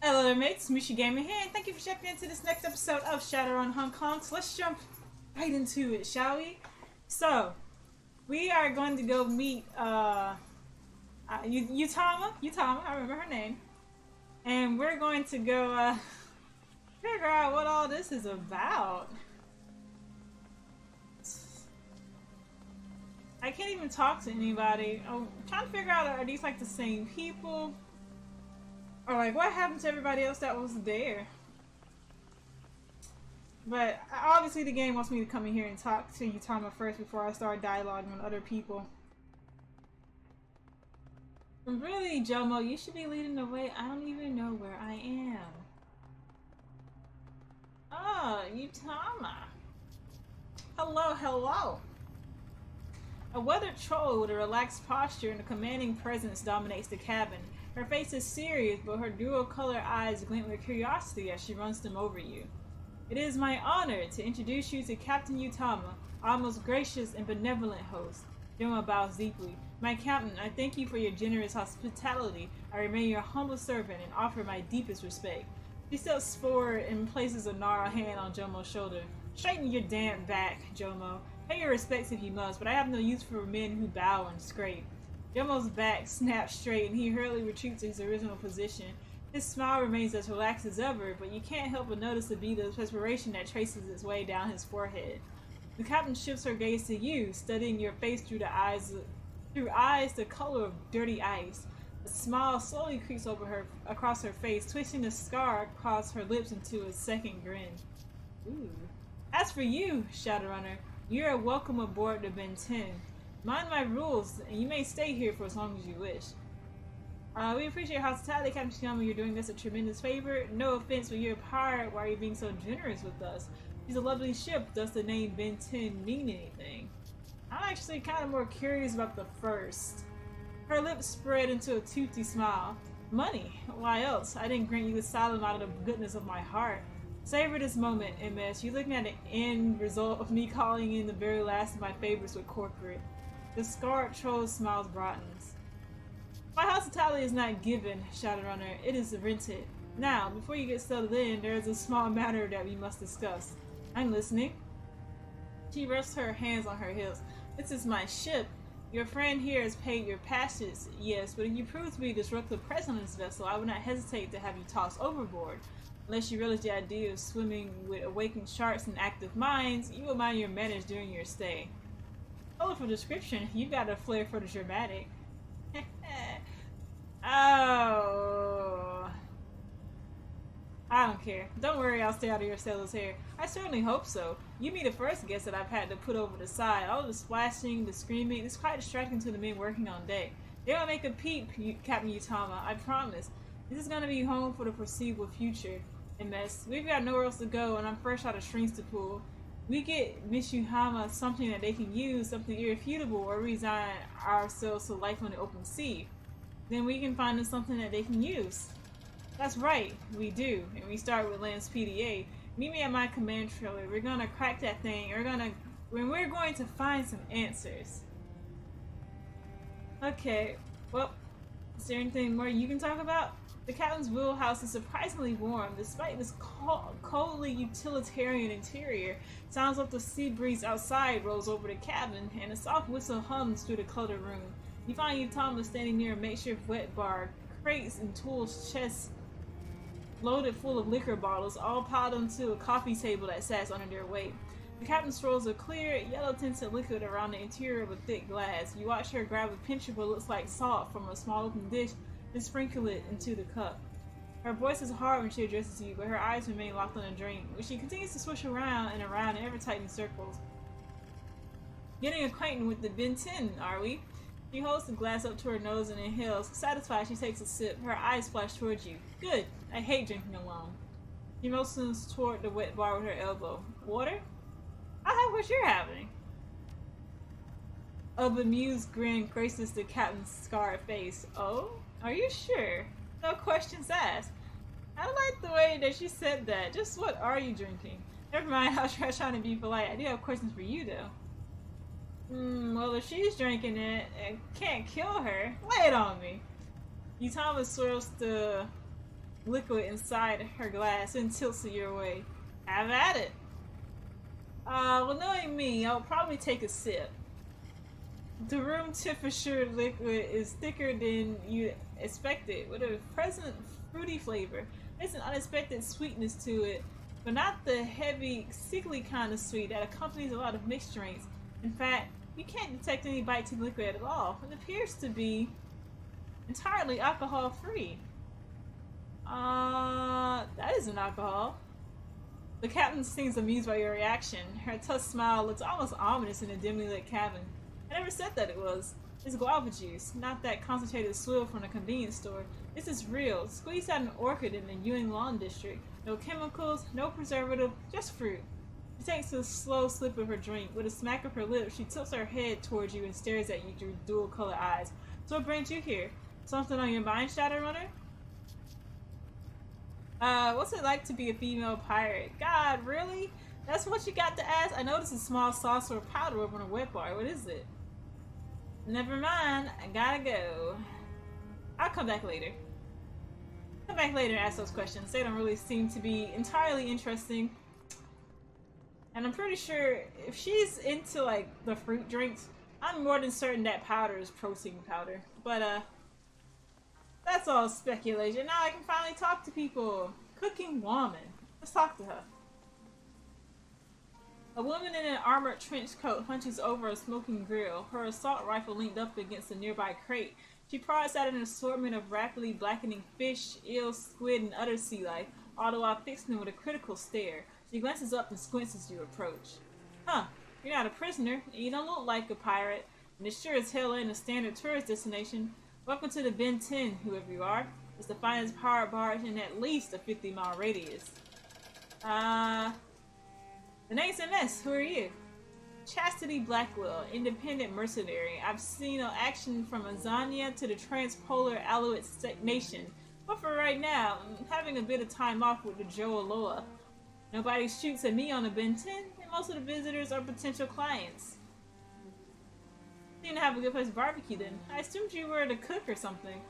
Hello there mates, Mooshi Gaming here, and thank you for checking into this next episode of ShadowRun Hong Kong. So let's jump right into it, shall we? So, we are going to go meet, Tama, I remember her name. And we're going to go, figure out what all this is about. I can't even talk to anybody. I'm trying to figure out, are these like the same people? Or like, what happened to everybody else that was there? But obviously the game wants me to come in here and talk to Tama first before I start dialoguing with other people. And really, Jomo, you should be leading the way. I don't even know where I am. Oh, Tama. Hello, hello. A weathered troll with a relaxed posture and a commanding presence dominates the cabin. Her face is serious, but her dual-color eyes glint with curiosity as she runs them over you. It is my honor to introduce you to Captain Tama, our most gracious and benevolent host. Yoma bows deeply. My captain, I thank you for your generous hospitality. I remain your humble servant and offer my deepest respect. She steps forward and places a gnarled hand on Jomo's shoulder. Straighten your damn back, Jomo. Pay your respects if you must, but I have no use for men who bow and scrape. Jomo's back snaps straight and he hurriedly retreats to his original position. His smile remains as relaxed as ever, but you can't help but notice the bead of perspiration that traces its way down his forehead. The captain shifts her gaze to you, studying your face through eyes the color of dirty ice. A smile slowly creeps across her face, twisting the scar across her lips into a second grin. Ooh. As for you, Shadowrunner, you're welcome aboard the Ben 10. Mind my rules, and you may stay here for as long as you wish. We appreciate your hospitality, Captain Tama. You're doing us a tremendous favor. No offense, but you're a pirate. Why are you being so generous with us? She's a lovely ship. Does the name Ben 10 mean anything? I'm actually kind of more curious about the first. Her lips spread into a toothy smile. Money? Why else? I didn't grant you asylum out of the goodness of my heart. Savor this moment, MS. You're looking at the end result of me calling in the very last of my favorites with corporate. The scarred troll's smile broadens. My hospitality is not given, Shadowrunner. It is rented. Now, before you get settled in, there is a small matter that we must discuss. I'm listening. She rests her hands on her hips. This is my ship. Your friend here has paid your passage, yes, but if you prove to be a disruptive presence on this vessel, I would not hesitate to have you tossed overboard. Unless you relish the idea of swimming with awakened sharks and active minds, you will mind your manners during your stay. Colorful description, you've got a flair for the dramatic. Oh. I don't care. Don't worry, I'll stay out of your sailor's hair. I certainly hope so. You be the first guest that I've had to put over the side. All the splashing, the screaming, it's quite distracting to the men working on deck. They will make a peep, Captain Tama, I promise. This is gonna be home for the foreseeable future. MS. We've got nowhere else to go, and I'm fresh out of strings to pull. We get Miss Yuhama something that they can use, something irrefutable, or resign ourselves to life on the open sea. Then we can find them something that they can use. That's right, we do. And we start with Lance PDA. Meet me at my command trailer. We're gonna crack that thing. We're going to find some answers. Okay, well, is there anything more you can talk about? The captain's wheelhouse is surprisingly warm, despite this coldly utilitarian interior. Sounds of the sea breeze outside rolls over the cabin, and a soft whistle hums through the cluttered room. You find Tama standing near a makeshift wet bar, crates and tools chests loaded full of liquor bottles, all piled onto a coffee table that sat under their weight. The captain swirls a clear, yellow-tinted liquid around the interior of a thick glass. You watch her grab a pinch of what looks like salt from a small open dish and sprinkle it into the cup. Her voice is hard when she addresses you, but her eyes remain locked on a drink, which she continues to swish around and around in ever-tightening circles. Getting acquainted with the Ben 10, are we? She holds the glass up to her nose and inhales. Satisfied, she takes a sip. Her eyes flash towards you. Good. I hate drinking alone. She motions toward the wet bar with her elbow. Water? I'll have what you're having. A bemused grin graces the captain's scarred face. Oh? Are you sure? No questions asked. I like the way that she said that. Just what are you drinking? Never mind, I'll try trying to be polite. I do have questions for you, though. Well, if she's drinking it, it can't kill her. Lay it on me. Tama swirls the liquid inside her glass and tilts it your way. Have at it. Well, knowing me, I'll probably take a sip. The room temperature liquid is thicker than you expected, with a pleasant fruity flavor. There's an unexpected sweetness to it, but not the heavy, sickly kind of sweet that accompanies a lot of mixed drinks. In fact, you can't detect any bite to the liquid at all. It appears to be entirely alcohol-free. That isn't alcohol. The captain seems amused by your reaction. Her tough smile looks almost ominous in a dimly lit cabin. I never said that it was. It's guava juice, not that concentrated swill from a convenience store. This is real, squeezed out an orchid in the Ewing Lawn District. No chemicals, no preservative, just fruit. She takes a slow sip of her drink. With a smack of her lips, she tilts her head towards you and stares at you through dual-colored eyes. So what brings you here? Something on your mind, ShadowRunner? What's it like to be a female pirate? God, really? That's what you got to ask? I noticed a small saucer of powder over on a wet bar. What is it? Never mind. I gotta go. I'll come back later. Come back later and ask those questions. They don't really seem to be entirely interesting. And I'm pretty sure if she's into, like, the fruit drinks, I'm more than certain that powder is protein powder. But, that's all speculation. Now I can finally talk to people. Cooking woman. Let's talk to her. A woman in an armored trench coat hunches over a smoking grill, her assault rifle linked up against a nearby crate. She prods at an assortment of rapidly blackening fish, eels, squid, and other sea life, all the while fixing them with a critical stare. She glances up and squints as you approach. Huh, you're not a prisoner, and you don't look like a pirate, and it sure as hell ain't a standard tourist destination. Welcome to the Ben 10, whoever you are. It's the finest pirate barge in at least a 50-mile radius. The name's a mess. Who are you? Chastity Blackwell, independent mercenary. I've seen action from Azania to the transpolar Alouette Nation. But for right now, I'm having a bit of time off with the Joe Aloha. Nobody shoots at me on the Ben 10, and most of the visitors are potential clients. Seem to have a good place to barbecue then. I assumed you were the cook or something.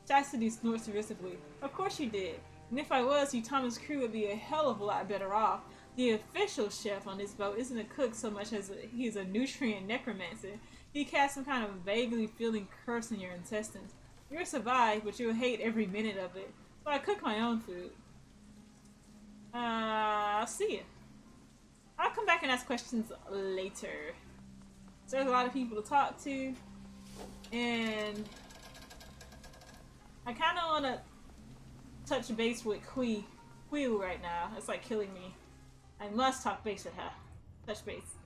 Chastity snorts derisively. Of course you did. And if I was, you Tama's crew would be a hell of a lot better off. The official chef on this boat isn't a cook so much as he's a nutrient necromancer. He casts some kind of vaguely feeling curse in your intestines. You'll survive, but you'll hate every minute of it. So I cook my own food. I'll see you. I'll come back and ask questions later. So there's a lot of people to talk to. And I kind of want to touch base with Quill right now. It's like killing me. I must talk base with her. Touch base.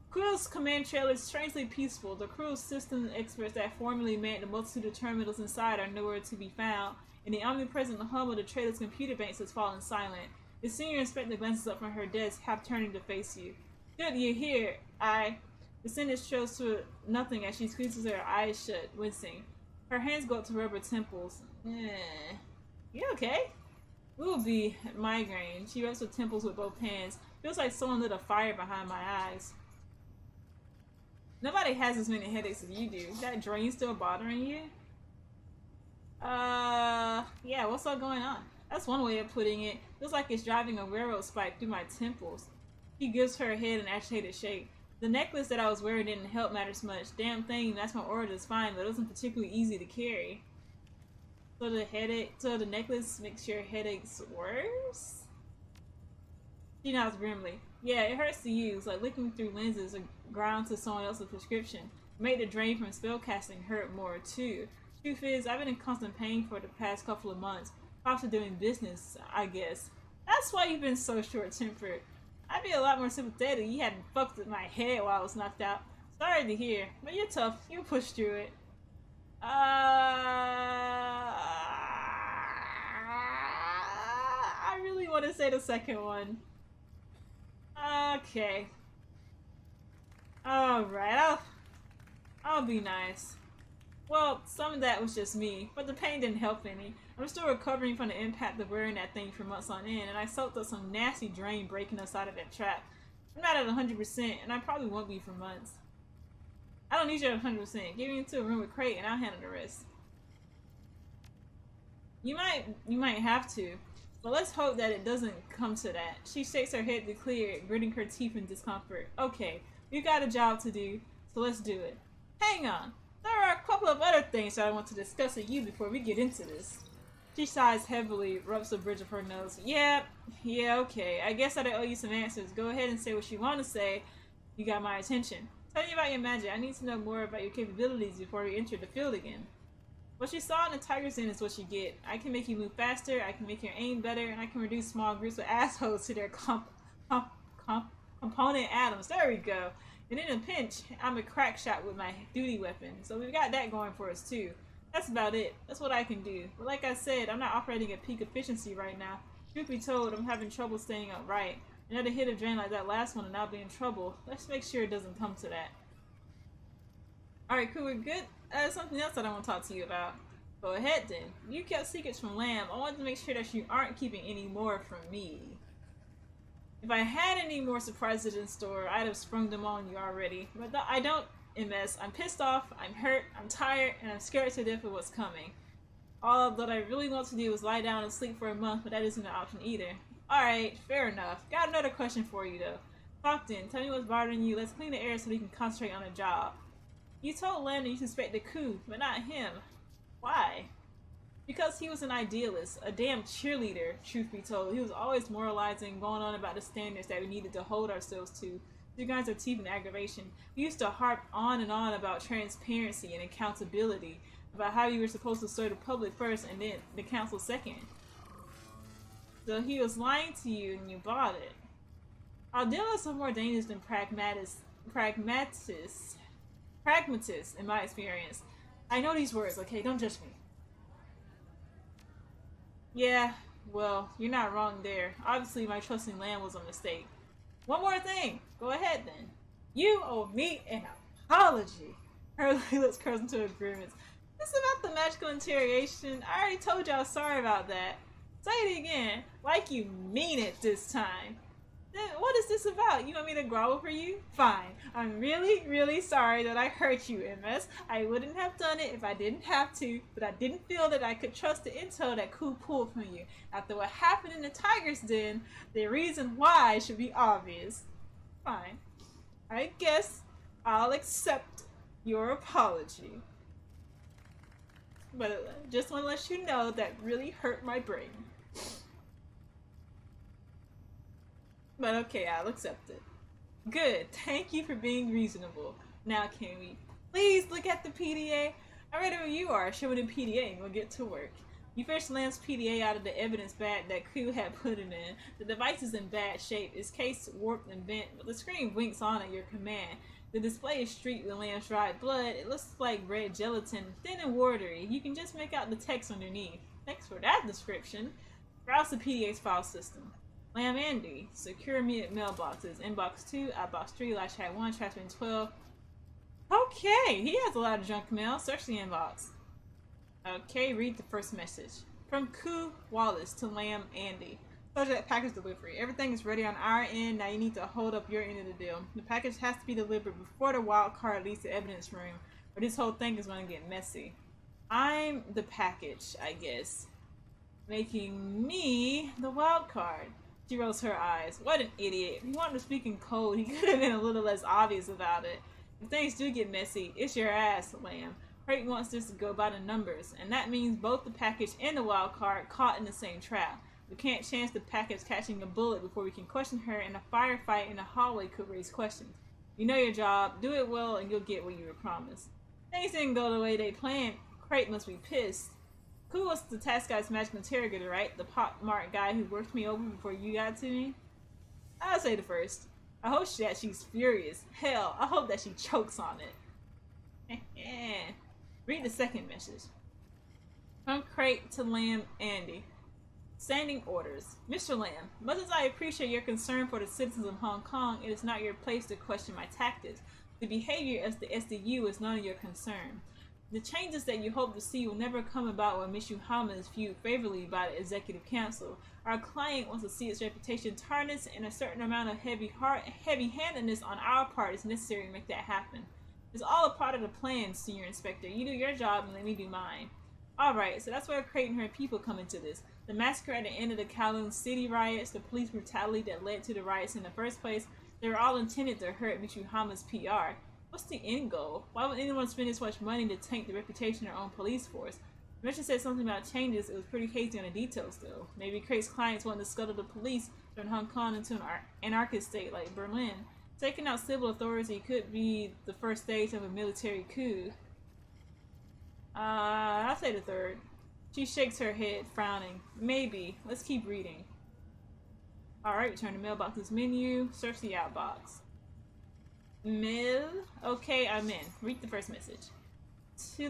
Quill's command trailer is strangely peaceful. The crew's system experts that formerly manned the multitude of terminals inside are nowhere to be found, and the omnipresent hum of the trailer's computer banks has fallen silent. The senior inspector glances up from her desk, half turning to face you. Good, you're here. The sentence shows to nothing as she squeezes her eyes shut, wincing. Her hands go up to rub her temples. You okay? Will be migraine. She rubs her temples with both hands. Feels like someone lit a fire behind my eyes. Nobody has as many headaches as you do. Is that drain still bothering you? Yeah, what's all going on? That's one way of putting it. Feels like it's driving a railroad spike through my temples. She gives her head an agitated shake. The necklace that I was wearing didn't help matters much. Damn thing, that's my order is fine, but it wasn't particularly easy to carry. So the necklace makes your headaches worse? She nods grimly. Yeah, it hurts to use, like looking through lenses or ground to someone else's prescription. It made the drain from spellcasting hurt more too. Truth is, I've been in constant pain for the past couple of months. After doing business, I guess. That's why you've been so short-tempered. I'd be a lot more sympathetic if you hadn't fucked with my head while I was knocked out. Sorry to hear, but you're tough. You'll push through it. I really want to say the second one. Okay. Alright, I'll be nice. Well, some of that was just me, but the pain didn't help any. I'm still recovering from the impact of wearing that thing for months on end, and I soaked up some nasty drain breaking us out of that trap. I'm not at 100%, and I probably won't be for months. I don't need you at 100%. Get me into a room with Crate, and I'll handle the rest. You might have to. But let's hope that it doesn't come to that. She shakes her head to clear it, gritting her teeth in discomfort. Okay, we got a job to do, so let's do it. Hang on. There are a couple of other things that I want to discuss with you before we get into this. She sighs heavily, rubs the bridge of her nose. Yeah, okay. I guess I owe you some answers. Go ahead and say what you want to say. You got my attention. Tell me about your magic. I need to know more about your capabilities before we enter the field again. What you saw in the Tiger's Den is what you get. I can make you move faster, I can make your aim better, and I can reduce small groups of assholes to their component atoms. There we go. And in a pinch, I'm a crack shot with my duty weapon. So we've got that going for us too. That's about it. That's what I can do. But like I said, I'm not operating at peak efficiency right now. Truth be told, I'm having trouble staying upright. Another hit of drain like that last one and I'll be in trouble. Let's make sure it doesn't come to that. Alright, cool, we're good. Something else that I want to talk to you about. Go ahead then. You kept secrets from Lamb. I wanted to make sure that you aren't keeping any more from me. If I had any more surprises in store, I'd have sprung them on you already. But I don't, MS. I'm pissed off, I'm hurt, I'm tired, and I'm scared to death of what's coming. All that I really want to do is lie down and sleep for a month, but that isn't an option either. Alright, fair enough. Got another question for you though. Talk then. Tell me what's bothering you. Let's clean the air so we can concentrate on the job. You told Landon you suspect the coup, but not him. Why? Because he was an idealist, a damn cheerleader, truth be told. He was always moralizing, going on about the standards that we needed to hold ourselves to. You guys are teeth and aggravation. We used to harp on and on about transparency and accountability, about how you were supposed to serve the public first and then the council second. So he was lying to you and you bought it. Idealists are more dangerous than pragmatists, in my experience. I know these words, okay? Don't judge me. Yeah, well, you're not wrong there. Obviously, my trust in Lamb was a mistake. One more thing. Go ahead, then. You owe me an apology. Her lips curls into a grimace. This is about the magical interrogation. I already told y'all sorry about that. Say it again, like you mean it this time. Then what is this about? You want me to grovel for you? Fine. I'm really, really sorry that I hurt you, MS. I wouldn't have done it if I didn't have to, but I didn't feel that I could trust the intel that Ku pulled from you. After what happened in the Tiger's Den, the reason why should be obvious. Fine. I guess I'll accept your apology. But just want to let you know that really hurt my brain. But okay, I'll accept it. Good. Thank you for being reasonable. Now can we please look at the PDA? I'm ready where you are. Show me the PDA and we'll get to work. You fished Lamb's PDA out of the evidence bag that Ku had put it in. The device is in bad shape. Its case warped and bent, but the screen winks on at your command. The display is streaked with Lamb's dried blood. It looks like red gelatin, thin and watery. You can just make out the text underneath. Thanks for that description. Browse the PDA's file system. Lamb Andy, secure immediate mailboxes. Inbox 2, outbox 3, last chat 1, transfer 12. Okay, he has a lot of junk mail. Search the inbox. Okay, read the first message. From Ku Wallace to Lamb Andy. Subject package delivery. Everything is ready on our end. Now you need to hold up your end of the deal. The package has to be delivered before the wild card leaves the evidence room, or this whole thing is going to get messy. I'm the package, I guess. Making me the wild card. She rolls her eyes. What an idiot. If he wanted to speak in code, he could have been a little less obvious about it. If things do get messy, it's your ass, Lamb. Crate wants this to go by the numbers, and that means both the package and the wild card caught in the same trap. We can't chance the package catching a bullet before we can question her, and a firefight in the hallway could raise questions. You know your job, do it well, and you'll get what you were promised. Things didn't go the way they planned. Crate must be pissed. Who was the task guy's magical interrogator, right? The pockmarked guy who worked me over before you got to me? I'll say the first. I hope that she's furious. Hell, I hope that she chokes on it. Read the second message. From Crate to Lamb Andy. Standing orders. Mr. Lamb, much as I appreciate your concern for the citizens of Hong Kong, it is not your place to question my tactics. The behavior as the SDU is none of your concern. The changes that you hope to see will never come about when Miss Yuhama is viewed favorably by the Executive Council. Our client wants to see its reputation tarnished, and a certain amount of heavy-handedness on our part is necessary to make that happen. It's all a part of the plan, Senior Inspector. You do your job and let me do mine. Alright, so that's where Crate and her people come into this. The massacre at the end of the Kowloon City riots, the police brutality that led to the riots in the first place, they were all intended to hurt Mitsuhama's PR. What's the end goal? Why would anyone spend this much money to tank the reputation of their own police force? The mission said something about changes, it was pretty hazy on the details though. Maybe Crate's clients wanted to scuttle the police, turn Hong Kong into an anarchist state like Berlin. Taking out civil authority could be the first stage of a military coup. I'll say the third. She shakes her head, frowning. Maybe. Let's keep reading. Alright, return to mailbox's menu. Search the outbox. Mail? Okay, I'm in. Read the first message. To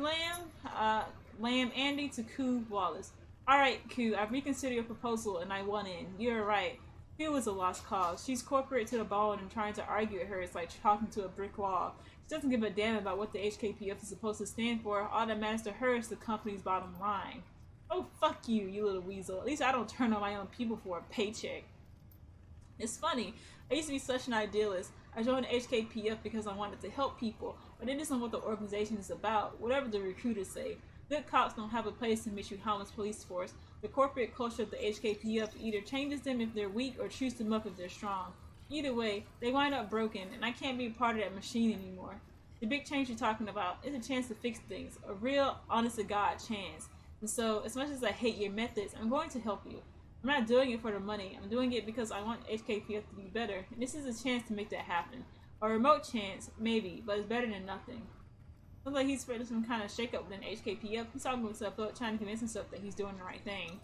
Lamb Andy to Koo Wallace. Alright, Koo, I've reconsidered your proposal and I want in. You're right. Koo was a lost cause. She's corporate to the bone and trying to argue with her is like talking to a brick wall. She doesn't give a damn about what the HKPF is supposed to stand for. All that matters to her is the company's bottom line. Oh, fuck you, you little weasel. At least I don't turn on my own people for a paycheck. It's funny. I used to be such an idealist. I joined the HKPF because I wanted to help people, but it isn't what the organization is about, whatever the recruiters say. Good cops don't have a place in Mitsuhama's police force. The corporate culture of the HKPF either changes them if they're weak or chews them up if they're strong. Either way, they wind up broken, and I can't be a part of that machine anymore. The big change you're talking about is a chance to fix things, a real, honest-to-God chance. And so, as much as I hate your methods, I'm going to help you. I'm not doing it for the money, I'm doing it because I want HKPF to be better, and this is a chance to make that happen. A remote chance, maybe, but it's better than nothing. Looks like he's spreading some kind of shakeup within HKPF. He's talking himself up, trying to convince himself that he's doing the right thing.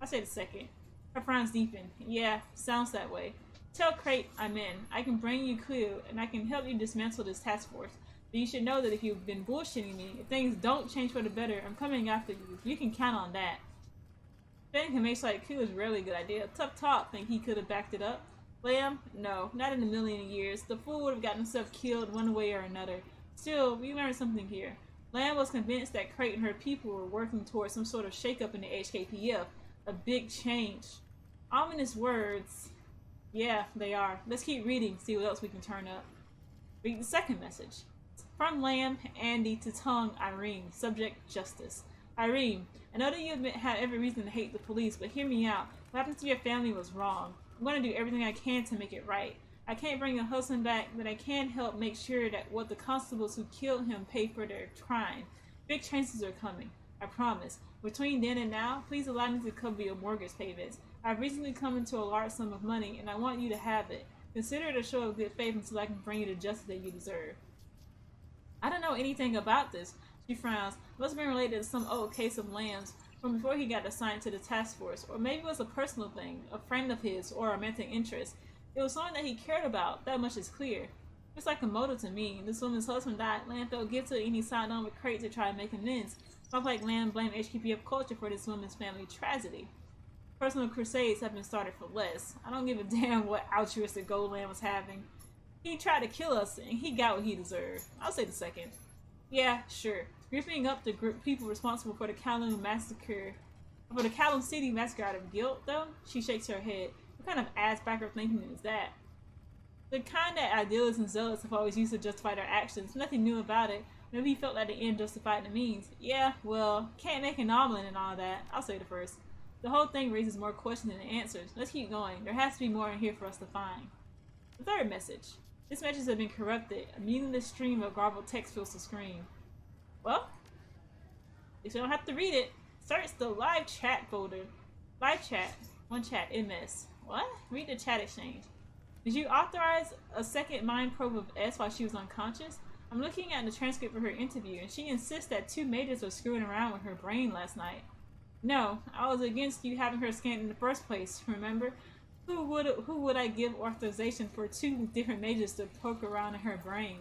I say the second. Her frowns deepen. Yeah, sounds that way. Tell Crate I'm in. I can bring you Clue, and I can help you dismantle this task force. But you should know that if you've been bullshitting me, if things don't change for the better, I'm coming after you. You can count on that. Betting him makes like Clue is rarely a good idea. Tough talk, think he could have backed it up. Lamb? No, not in a million years. The fool would have gotten himself killed one way or another. Still, we learned something here. Lamb was convinced that Crate and her people were working towards some sort of shakeup in the HKPF. A big change. Ominous words. Yeah, they are. Let's keep reading, see what else we can turn up. Read the second message. From Lamb, Andy to Tongue, Irene. Subject, justice. Irene, I know that you have every reason to hate the police, but hear me out. What happened to your family was wrong. I'm going to do everything I can to make it right. I can't bring your husband back, but I can help make sure that what the constables who killed him pay for their crime. Big chances are coming. I promise. Between then and now, please allow me to cover your mortgage payments. I've recently come into a large sum of money, and I want you to have it. Consider it a show of good faith until I can bring you the justice that you deserve. I don't know anything about this. She frowns. It must have been related to some old case of Lamb's from before he got assigned to the task force, or maybe it was a personal thing, a friend of his, or a romantic interest. It was something that he cared about, that much is clear. It's like a motive to me. This woman's husband died, Lamb felt guilty and he signed on with Crate to try and make amends. Not like Lamb blamed HKPF culture for this woman's family tragedy. Personal crusades have been started for less. I don't give a damn what altruistic goal Lamb was having. He tried to kill us and he got what he deserved. I'll say the second. Yeah, sure. Gripping up the group people responsible for the Kowloon massacre, for the Kowloon City massacre out of guilt, though, she shakes her head. What kind of ass backward thinking is that? The kind that idealists and zealots have always used to justify their actions. Nothing new about it. Maybe he felt that the end justified the means. Yeah, well, can't make an omelet and all that. I'll say the first. The whole thing raises more questions than answers. Let's keep going. There has to be more in here for us to find. The third message. This message has been corrupted. A meaningless stream of garbled text fills the screen. Well, you don't have to read it. Search the live chat folder. Live chat. One chat. MS. What? Read the chat exchange. Did you authorize a second mind probe of S while she was unconscious? I'm looking at the transcript for her interview, and she insists that two majors were screwing around with her brain last night. No, I was against you having her scanned in the first place, remember? Who would I give authorization for two different majors to poke around in her brain?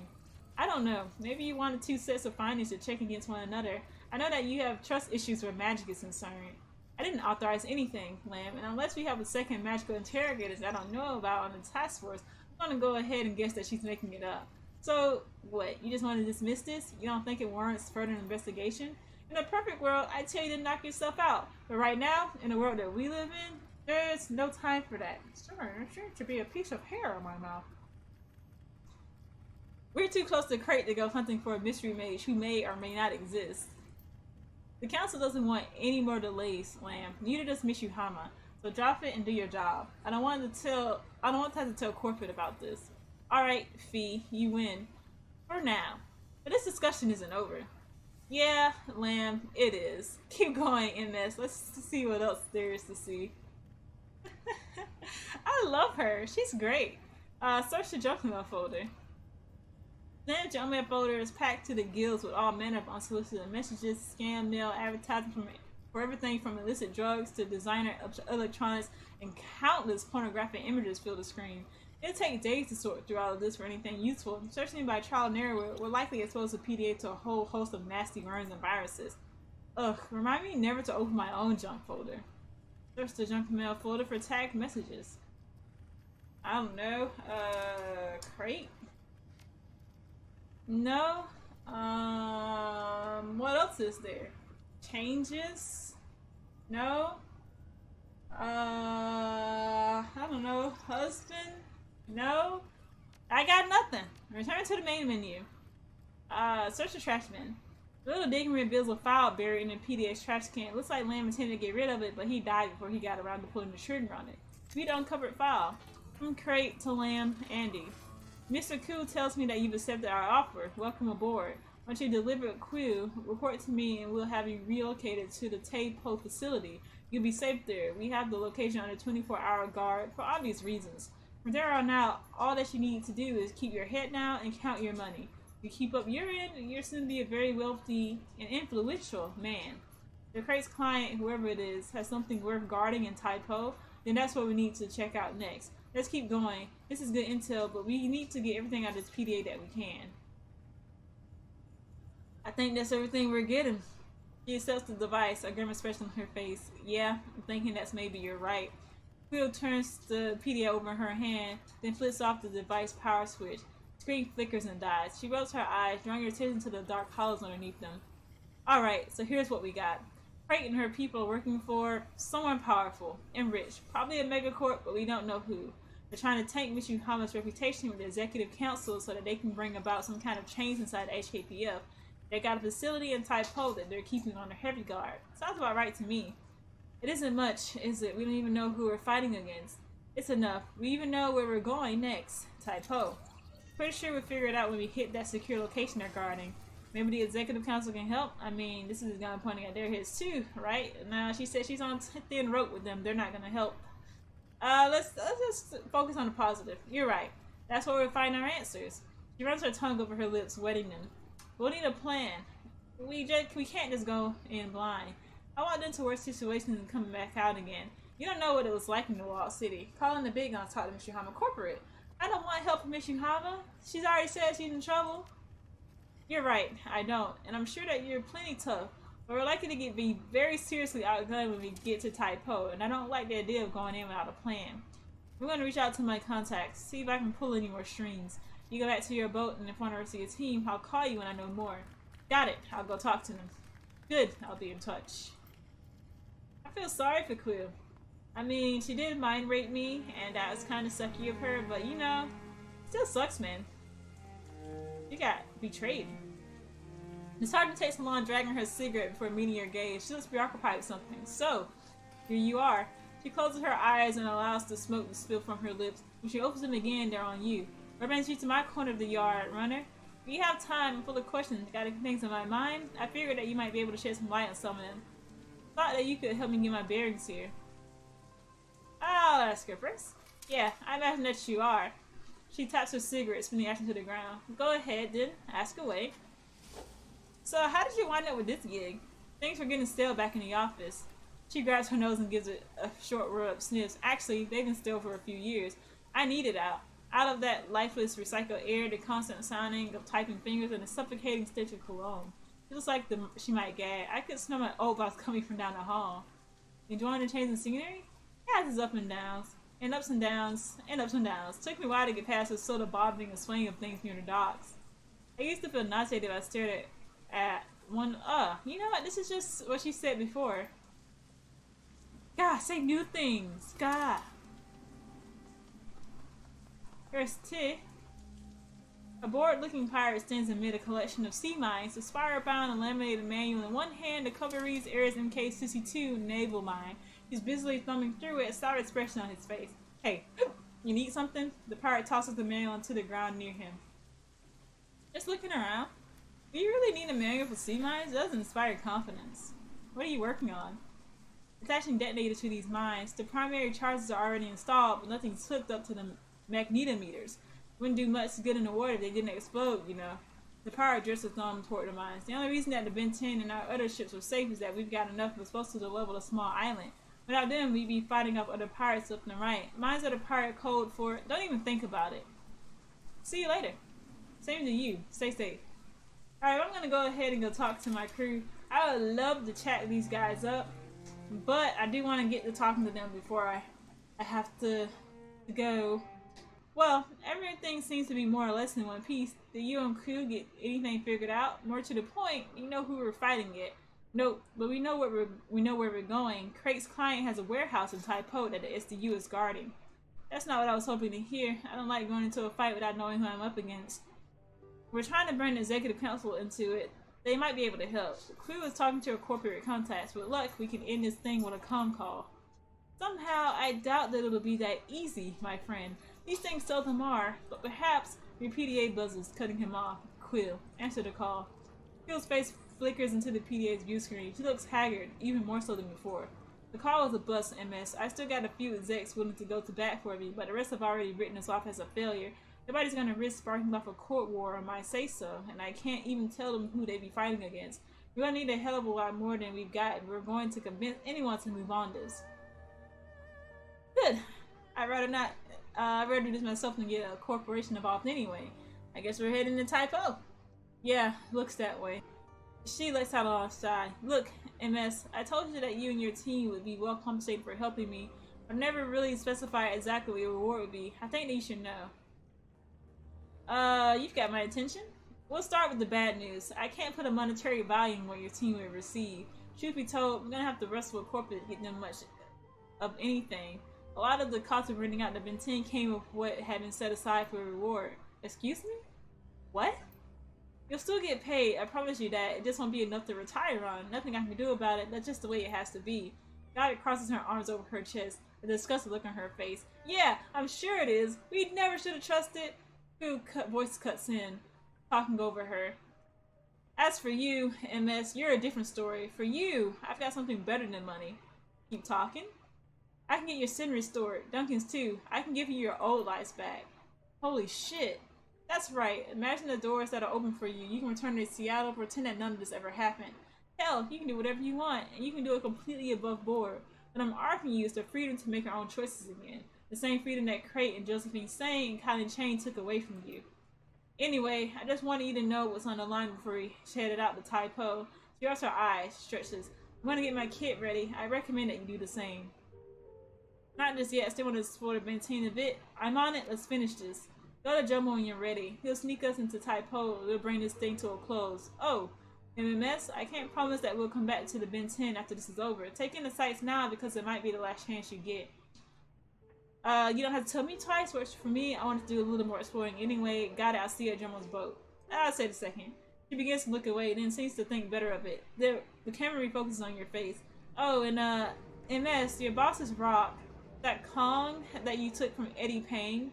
I don't know. Maybe you wanted two sets of findings to check against one another. I know that you have trust issues where magic is concerned. I didn't authorize anything, Lamb, and unless we have a second magical interrogator that I don't know about on the task force, I'm gonna go ahead and guess that she's making it up. So, what, you just want to dismiss this? You don't think it warrants further investigation? In a perfect world, I'd tell you to knock yourself out. But right now, in the world that we live in, there's no time for that. Sure, there should be a piece of hair on my mouth. We're too close to Crate to go hunting for a mystery mage who may or may not exist. The council doesn't want any more delays, Lamb. Neither does Mishihama. So drop it and do your job. I don't want to have to tell corporate about this. Alright, Fee, you win. For now. But this discussion isn't over. Yeah, Lamb, it is. Keep going, MS. Let's see what else there is to see. I love her. She's great. Search the junk mail folder. Then junk mail folder is packed to the gills with all manner of unsolicited messages, scam mail, advertising for everything from illicit drugs to designer electronics, and countless pornographic images fill the screen. It'll take days to sort through all of this for anything useful. Searching by trial and error will likely expose the PDA to a whole host of nasty worms and viruses. Ugh, remind me never to open my own junk folder. Search the junk mail folder for tagged messages. I don't know. Crate? No. What else is there? Changes? No. I don't know. Husband? No. I got nothing. Return to the main menu. Search the trash bin. The little digging reveals a file buried in a PDX trash can. Looks like Lamb intended to get rid of it, but he died before he got around to putting the trigger on it. Read the uncovered file. From Crate to Lamb, Andy. Mr. Koo tells me that you've accepted our offer. Welcome aboard. Once you deliver a Quill, report to me and we'll have you relocated to the Taipo facility. You'll be safe there. We have the location under 24-hour guard for obvious reasons. From there on out, all that you need to do is keep your head down and count your money. If you keep up your end, you're soon to be a very wealthy and influential man. If Crate's client, whoever it is, has something worth guarding in Taipo, then that's what we need to check out next. Let's keep going. This is good intel, but we need to get everything out of this PDA that we can. I think that's everything we're getting. She accepts the device, a grim expression on her face. Yeah, I'm thinking that's maybe you're right. Quill turns the PDA over in her hand, then flips off the device power switch. Screen flickers and dies. She rubs her eyes, drawing her attention to the dark hollows underneath them. Alright, so here's what we got. Crate and her people are working for someone powerful and rich. Probably a megacorp, but we don't know who. They're trying to tank Mishihama's reputation with the executive council so that they can bring about some kind of change inside the HKPF. They got a facility in Taipo that they're keeping under heavy guard. Sounds about right to me. It isn't much, is it? We don't even know who we're fighting against. It's enough. We even know where we're going next. Taipo. Pretty sure we'll figure it out when we hit that secure location they're guarding. Maybe the executive council can help? I mean, this is gonna pointing at their heads too, right? Now she said she's on thin rope with them. They're not gonna help. Let's just focus on the positive. You're right. That's where we'll find our answers. She runs her tongue over her lips, wetting them. We'll need a plan. We can't just go in blind. I want them to work situations and come back out again. You don't know what it was like in the Walled City. Calling the big guns talk to Mishihama Corporate. I don't want help from Mishihama. She's already said she's in trouble. You're right, I don't. And I'm sure that you're plenty tough. But we're likely to be very seriously outgunned when we get to Taipo, and I don't like the idea of going in without a plan. I'm going to reach out to my contacts, see if I can pull any more strings. You go back to your boat and inform the rest of your team. I'll call you when I know more. Got it. I'll go talk to them. Good. I'll be in touch. I feel sorry for Quill. I mean, she did mind rape me, and that was kind of sucky of her, but you know, still sucks, man. You got betrayed. It's hard to take so long dragging her cigarette before meeting your gaze. She looks preoccupied with something. So, here you are. She closes her eyes and allows the smoke to spill from her lips. When she opens them again, they're on you. What brings you to my corner of the yard, runner? We have time. I'm full of questions. Got things in my mind. I figured that you might be able to shed some light on some of them. Thought that you could help me get my bearings here. I'll ask her first. Yeah, I imagine that you are. She taps her cigarette, spinning action to the ground. Go ahead, then. Ask away. So, how did you wind up with this gig? Things were getting stale back in the office. She grabs her nose and gives it a short rub, sniffs. Actually, they've been stale for a few years. I need it out. Out of that lifeless recycled air, the constant sounding of typing fingers, and the suffocating stench of cologne. It looks like she might gag. I could smell my old boss coming from down the hall. Enjoying the change in scenery? Yeah, it's up and downs. And ups and downs, and ups and downs. Took me a while to get past the sort of bobbing and swaying of things near the docks. I used to feel nauseated if I stared at one. You know what? This is just what she said before. God, say new things. God. Here's tea. A bored-looking pirate stands amid a collection of sea mines, a spiral-bound and laminated manual in one hand. The cover reads Ares MK-62 Naval Mine. He's busily thumbing through it, a sour expression on his face. Hey, you need something? The pirate tosses the manual onto the ground near him. Just looking around. Do you really need a manual for sea mines? It doesn't inspire confidence. What are you working on? Attaching detonators to these mines. The primary charges are already installed, but nothing's hooked up to the magnetometers. Wouldn't do much good in the water if they didn't explode, you know. The pirate drifts a thumb toward the mines. The only reason that the Ben 10 and our other ships were safe is that we've got enough explosives to level a small island. Without them, we'd be fighting off other pirates left and right. Mines are the pirate code for it. Don't even think about it. See you later. Same to you. Stay safe. Alright, I'm gonna go ahead and go talk to my crew. I would love to chat these guys up, but I do want to get to talking to them before I have to go. Well, everything seems to be more or less in one piece. Did you and crew get anything figured out? More to the point, you know who we're fighting yet. Nope, but we know where we're going. Craig's client has a warehouse in Taipo that the SDU is guarding. That's not what I was hoping to hear. I don't like going into a fight without knowing who I'm up against. We're trying to bring the executive council into it. They might be able to help. The crew is talking to our corporate contacts. With luck, we can end this thing with a comm call. Somehow, I doubt that it'll be that easy, my friend. These things seldom are, but perhaps your PDA buzzes, cutting him off. Quill, answer the call. Quill's face flickers into the PDA's view screen. She looks haggard, even more so than before. The call was a bust, MS. I still got a few execs willing to go to bat for me, but the rest have already written us off as a failure. Nobody's gonna risk sparking off a court war on my say-so, and I can't even tell them who they be fighting against. We're gonna need a hell of a lot more than we've got, and we're going to convince anyone to move on this. Good. I'd rather do this myself than get a corporation involved anyway. I guess we're heading to Taipo. Yeah, looks that way. She lets out a long sigh. Look, MS, I told you that you and your team would be well compensated for helping me. I've never really specified exactly what your reward would be. I think that you should know. You've got my attention. We'll start with the bad news. I can't put a monetary value on what your team will receive. Truth be told, we're gonna have to wrestle with corporate to get them much of anything. A lot of the cost of renting out the Ben 10 came with what had been set aside for a reward. Excuse me? What? You'll still get paid, I promise you that. It just won't be enough to retire on. Nothing I can do about it, that's just the way it has to be. Goddard crosses her arms over her chest, a disgusted look on her face. Yeah, I'm sure it is. We never should have trusted. Voice cuts in, talking over her. As for you, MS, you're a different story. For you, I've got something better than money. Keep talking? I can get your sin restored. Duncan's too. I can give you your old lives back. Holy shit. That's right. Imagine the doors that are open for you. You can return to Seattle, pretend that none of this ever happened. Hell, you can do whatever you want, and you can do it completely above board. What I'm offering you is the freedom to make your own choices again. The same freedom that Crate and Josephine Sane and Colin Chain took away from you. Anyway, I just wanted you to know what's on the line before we headed out to Taipo. She rubs her eyes, stretches. I'm gonna get my kit ready. I recommend that you do the same. Not just yet, still want to explore the Benteen a bit. I'm on it, let's finish this. Go to Jumbo when you're ready. He'll sneak us into Taipo, we'll bring this thing to a close. Oh, MMS, I can't promise that we'll come back to the Ben 10 after this is over. Take in the sights now because it might be the last chance you get. You don't have to tell me twice. Works for me. I want to do a little more exploring anyway. Got it. I'll see you at Jumbo's boat. I'll say the second. She begins to look away, then seems to think better of it. The camera refocuses on your face. Oh, and MS, your boss's rock, that Kong that you took from Eddie Payne,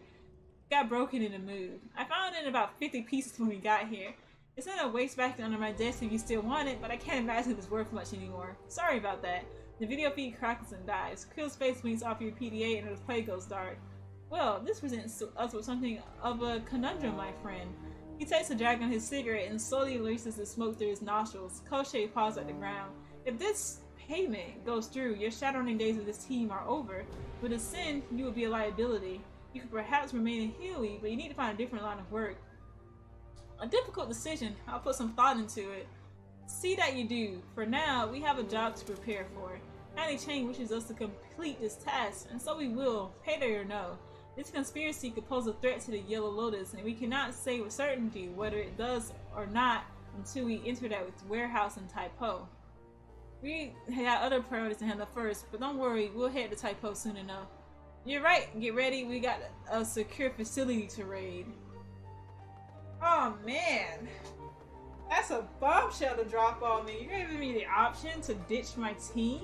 got broken in a move. I found it in about 50 pieces when we got here. It's in a wastebasket under my desk if you still want it, but I can't imagine it's worth much anymore. Sorry about that. The video feed crackles and dies. Krill's face winks off your PDA and her play goes dark. Well, this presents us with something of a conundrum, my friend. He takes a drag on his cigarette and slowly releases the smoke through his nostrils. Koshei paws at the ground. If this payment goes through, your ShadowRun days with this team are over. With a sin, you will be a liability. You could perhaps remain in Huey, but you need to find a different line of work. A difficult decision. I'll put some thought into it. See that you do. For now, we have a job to prepare for. Annie Chang wishes us to complete this task, and so we will, payday or no. This conspiracy could pose a threat to the Yellow Lotus, and we cannot say with certainty whether it does or not until we enter that warehouse in Taipo. We got other priorities to handle first, but don't worry, we'll head to Taipo soon enough. You're right, get ready, we got a secure facility to raid. Oh man, that's a bombshell to drop on me. You're giving me the option to ditch my team?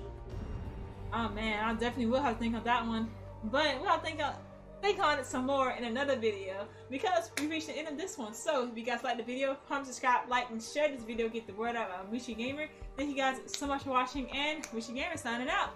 Oh man, I definitely will have to think on that one. But we'll have to think on it some more in another video, because we reached the end of this one. So if you guys like the video, comment, subscribe, like, and share this video, get the word out about Mooshi Gamer. Thank you guys so much for watching, and Mooshi Gamer signing out.